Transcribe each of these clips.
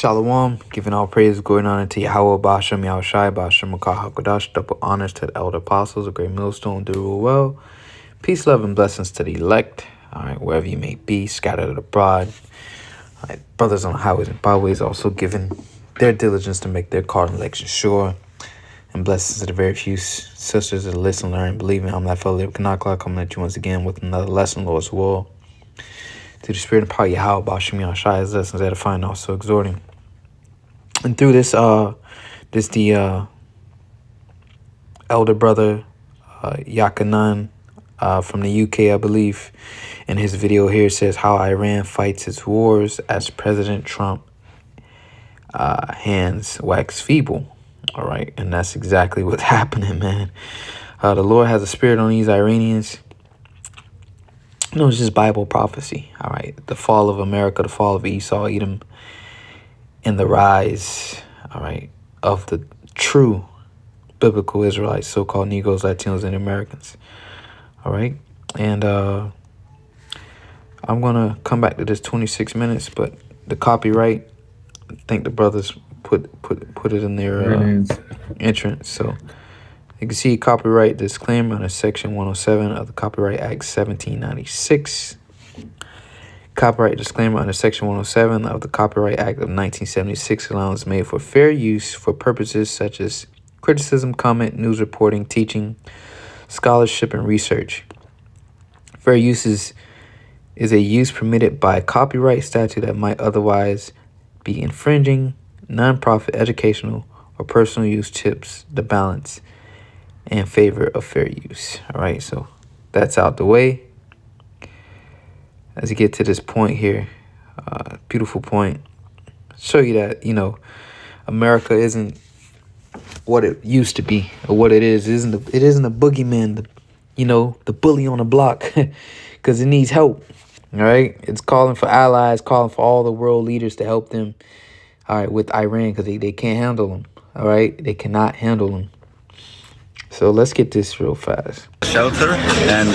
Shalom, giving all praise, going on to Yahweh, Bashem, Yahushai, Bashem, Makah, HaKadosh, double honors to the elder apostles, a great millstone, do rule well. Peace, love, and blessings to the elect, all right, wherever you may be, scattered abroad. All right, brothers on the highways and byways also giving their diligence to make their call and election sure. And blessings to the very few sisters that listen, learn, believe in. I'm that fellow, Kanakla, coming at you once again with another lesson, Lord's will. To the spirit and power, Yahweh, Bashem, Yahushai, his lessons edifying, also exhorting. And through this, elder brother, Yakanan, from the UK, I believe, in his video here says how Iran fights its wars as President Trump hands wax feeble. All right. And that's exactly what's happening, man. The Lord has a spirit on these Iranians. No, it's just Bible prophecy. All right. The fall of America, the fall of Esau, Edom, and the rise, all right, of the true biblical Israelites, so-called Negroes, Latinos, and Americans. All right. And I'm going to come back to this 26 minutes, but the copyright, I think the brothers put it in their entrance. So you can see copyright disclaimer under Section 107 of the Copyright Act 1796. Copyright disclaimer under Section 107 of the Copyright Act of 1976 allowance made for fair use for purposes such as criticism, comment, news reporting, teaching, scholarship, and research. Fair use is a use permitted by copyright statute that might otherwise be infringing. Non-profit, educational, or personal use tips the balance in favor of fair use. All right, so that's out the way. As you get to this point here, beautiful point, show you that, America isn't what it used to be, or what it is. It isn't a boogeyman, the bully on the block, because it needs help. All right, it's calling for allies, calling for all the world leaders to help them. All right, with Iran, because they can't handle them. All right, they cannot handle them. So let's get this real fast. Shelter, and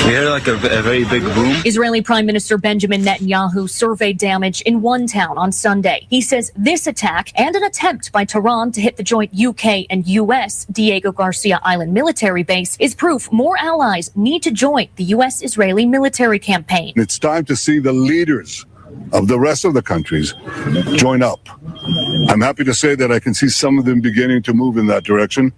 we heard like a very big boom. Israeli Prime Minister Benjamin Netanyahu surveyed damage in one town on Sunday. He says this attack and an attempt by Tehran to hit the joint UK and US Diego Garcia Island military base is proof more allies need to join the US-Israeli military campaign. It's time to see the leaders of the rest of the countries join up. I'm happy to say that I can see some of them beginning to move in that direction,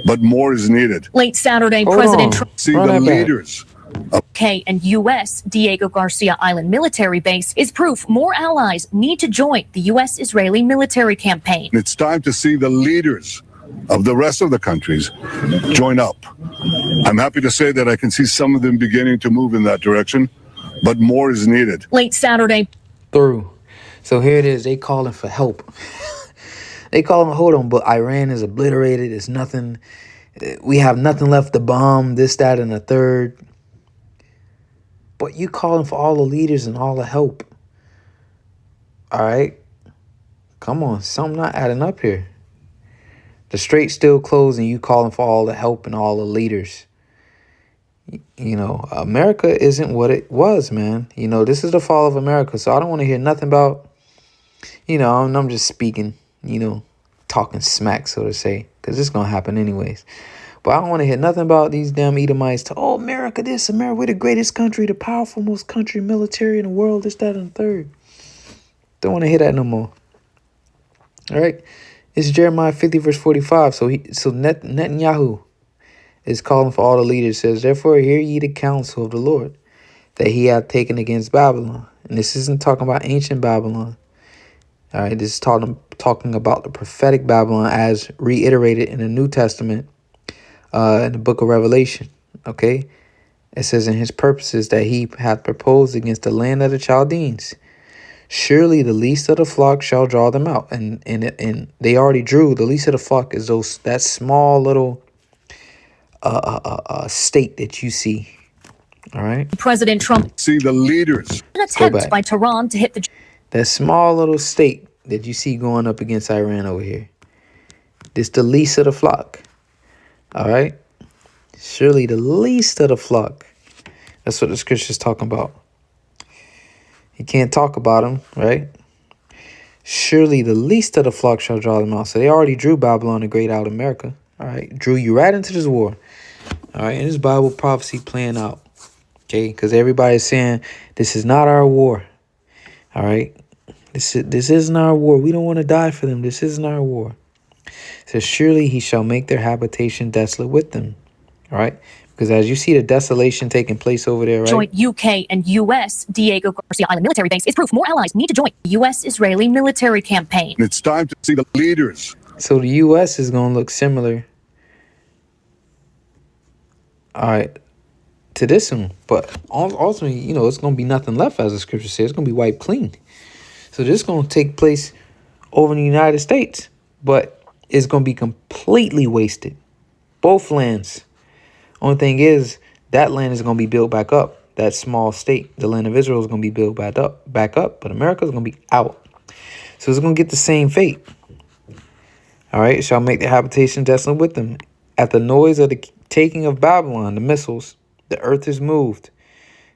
but more is needed. Late Saturday, President Trump see the leaders of UK and US Diego Garcia Island military base is proof more allies need to join the US-Israeli military campaign. It's time to see the leaders of the rest of the countries join up. I'm happy to say that I can see some of them beginning to move in that direction, but more is needed. Late Saturday. Through. So here it is. They calling for help. They calling, hold on, but Iran is obliterated. It's nothing. We have nothing left to bomb, this, that, and the third. But you calling for all the leaders and all the help. All right. Come on. Something not adding up here. The Strait's still closed and you calling for all the help and all the leaders. America isn't what it was, man. This is the fall of America. So I don't want to hear nothing about, I'm just speaking, talking smack, so to say, because it's going to happen anyways. But I don't want to hear nothing about these damn Edomites. America this, America, we're the greatest country, the powerful most country, military in the world, this, that, and the third. Don't want to hear that no more. All right. It's Jeremiah 50, verse 45. So Netanyahu is calling for all the leaders, says, therefore, hear ye the counsel of the Lord that he hath taken against Babylon. And this isn't talking about ancient Babylon. All right, this is talking about the prophetic Babylon as reiterated in the New Testament, in the book of Revelation. Okay, it says in his purposes that he hath proposed against the land of the Chaldeans. Surely the least of the flock shall draw them out. And they already drew. The least of the flock is that small little state that you see. All right. President Trump see the leaders. An attempt by Tehran to hit the that small little state that you see going up against Iran over here. This the least of the flock. All right. Surely the least of the flock. That's what the scripture's talking about. You can't talk about them, right? Surely the least of the flock shall draw them out. So they already drew Babylon the Great out of America. All right. Drew you right into this war. All right. And this Bible prophecy playing out. Okay. Because everybody's saying this is not our war. All right. This isn't our war. We don't want to die for them. This isn't our war. It says, surely he shall make their habitation desolate with them. All right. Because as you see the desolation taking place over there, right? Joint UK and US Diego Garcia Island military base is proof more allies need to join the US-Israeli military campaign. It's time to see the leaders. So the US is going to look similar, all right, to this one. But ultimately, you know, it's going to be nothing left, as the scripture says. It's going to be wiped clean. So this is going to take place over in the United States. But it's going to be completely wasted. Both lands. Only thing is, that land is going to be built back up. That small state, the land of Israel, is going to be built back up. But America is going to be out. So it's going to get the same fate. All right, shall make the habitation desolate with them. At the noise of the taking of Babylon, the missiles, the earth is moved,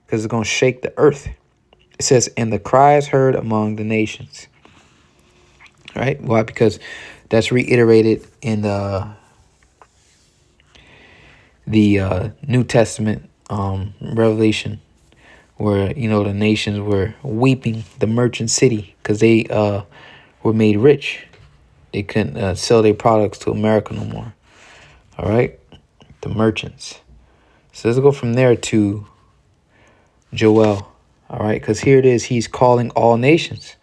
because it's going to shake the earth. It says, and the cry is heard among the nations. All right, why? Because that's reiterated in the New Testament, Revelation, where, you know, the nations were weeping the merchant city because they were made rich. They couldn't sell their products to America no more. All right, the merchants. So let's go from there to Joel. All right, because here it is. He's calling all nations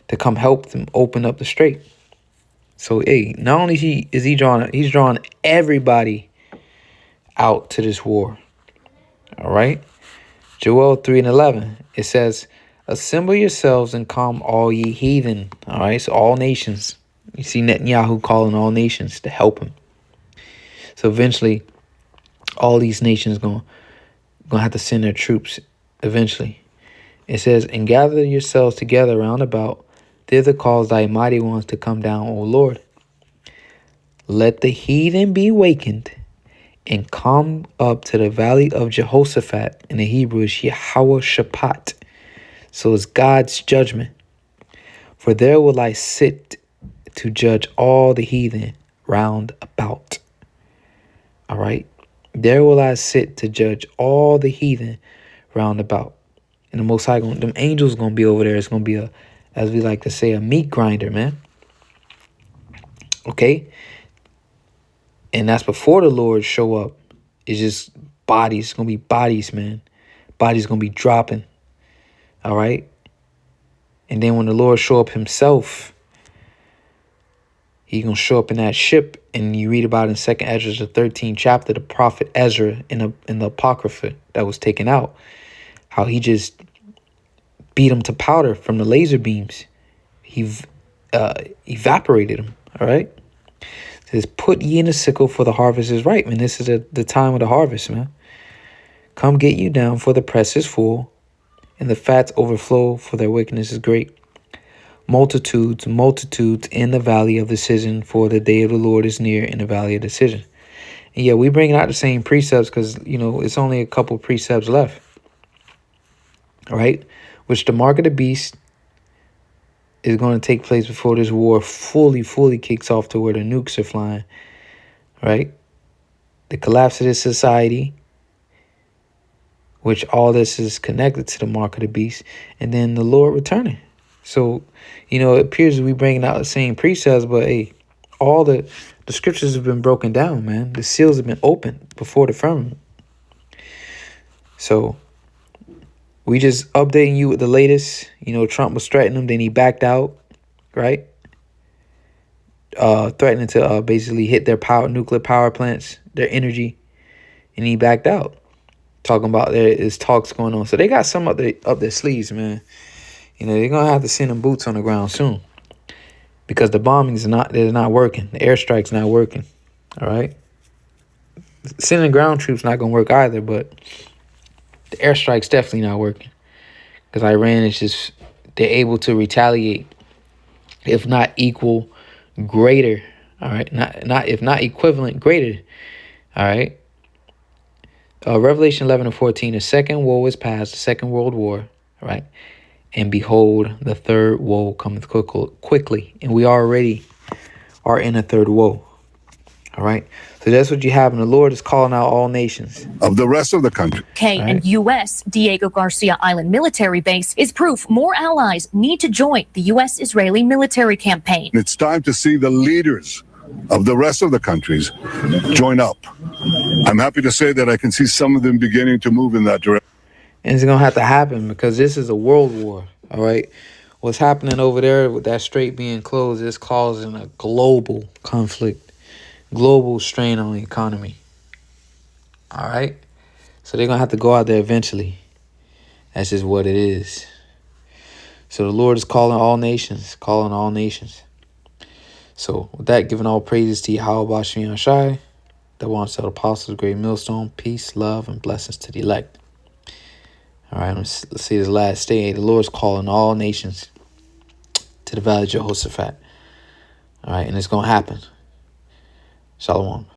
to come help them open up the strait. So, hey, not only he's drawing everybody out to this war. All right. Joel 3:11. It says, assemble yourselves and come all ye heathen. All right. So all nations. You see Netanyahu calling all nations to help him. So eventually all these nations gonna have to send their troops eventually. It says, and gather yourselves together round about, thither cause thy mighty ones to come down, O Lord. Let the heathen be wakened and come up to the valley of Jehoshaphat. In the Hebrew is Yahweh Shaphat. So it's God's judgment. For there will I sit to judge all the heathen round about. All right. There will I sit to judge all the heathen round about. And the Most High, them angels going to be over there. It's going to be as we like to say, a meat grinder, man. Okay. And that's before the Lord show up. It's just bodies. It's going to be bodies, man. Bodies going to be dropping. All right. And then when the Lord show up himself, he going to show up in that ship. And you read about in 2nd Ezra, the 13th chapter, the prophet Ezra in the Apocrypha that was taken out. How he just beat them to powder from the laser beams. He evaporated them. All right. It says, put ye in the sickle, for the harvest is ripe. And this is the time of the harvest, man. Come get you down, for the press is full, and the fats overflow, for their wickedness is great. Multitudes in the valley of decision, for the day of the Lord is near in the valley of decision. And yeah, we bringing out the same precepts because, you know, it's only a couple precepts left. All right, which the mark of the beast is going to take place before this war fully kicks off to where the nukes are flying. Right, the collapse of this society, which all this is connected to the mark of the beast, and then the Lord returning. So, you know, it appears we bringing out the same precepts, but hey, all the scriptures have been broken down, man. The seals have been opened before the firmament. So we just updating you with the latest. You know, Trump was threatening him, then he backed out, right? Threatening to basically hit their nuclear power plants, their energy, and he backed out. Talking about there is talks going on. So they got some up their sleeves, man. You know, they're going to have to send them boots on the ground soon. Because the bombings they're not working. The airstrike's not working. All right? Sending ground troops not going to work either, but the airstrike's definitely not working. Because Iran is just, they're able to retaliate, if not equal, greater. All right? If not equivalent, greater. All right? Revelation 11:14, the second woe is past, the second world war, right? And behold, the third woe cometh quickly. And we already are in a third woe. All right. So that's what you have. And the Lord is calling out all nations. Of the rest of the country. UK and U.S. Diego Garcia Island military base is proof more allies need to join the U.S.-Israeli military campaign. It's time to see the leaders of the rest of the countries join up. I'm happy to say that I can see some of them beginning to move in that direction. And it's going to have to happen because this is a world war. All right. What's happening over there with that strait being closed is causing a global conflict, global strain on the economy. All right. So they're going to have to go out there eventually. That's just what it is. So the Lord is calling all nations, So with that, giving all praises to Yahweh Bashim Shai, the one set apostles, great millstone, peace, love, and blessings to the elect. All right, let's see this last state. The Lord is calling all nations to the valley of Jehoshaphat. All right, and it's going to happen. Shalom.